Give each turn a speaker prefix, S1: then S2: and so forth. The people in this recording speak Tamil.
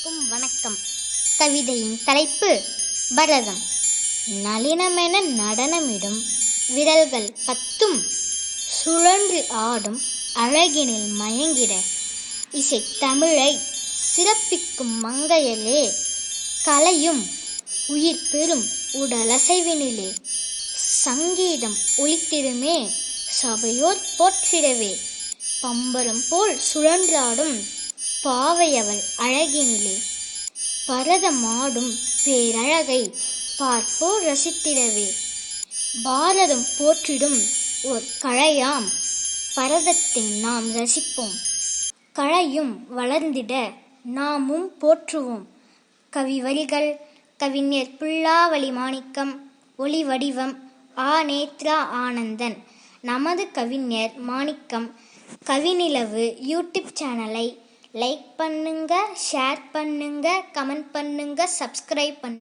S1: அனைவருக்கும் வணக்கம். கவிதையின் தலைப்பு பரதம். நளினமென நடனமிடும் விரல்கள் 10 சுழன்று ஆடும் அழகினில் மயங்கிட இசை தமிழை சிறப்பிக்கும் மங்கையலே, கலையும் உயிர் பெறும் உடலசைவினிலே சங்கீதம் ஒலித்திடுமே சபையோர் போற்றிடவே, பம்பரம் போல் சுழன்றாடும் பாவையவள் அழகினிலே பரதமாடும் பேரழகை பார்ப்போர் ரசித்திடவே, பாரதம் போற்றிடும் ஓர் கலையாம் பரதத்தை நாம் ரசிப்போம், கலையும் வளர்ந்திட நாமும் போற்றுவோம். கவி வரிகள் கவிஞர் புல்லாவளி மாணிக்கம். ஒலி வடிவம் ஆ. நேத்ரா ஆனந்தன். நமது கவிஞர் மாணிக்கம் கவிநிலவு யூடியூப் சேனலை லைக் பண்ணுங்க, ஷேர் பண்ணுங்க, கமெண்ட் பண்ணுங்க, சப்ஸ்கிரைப் பண்ணுங்க.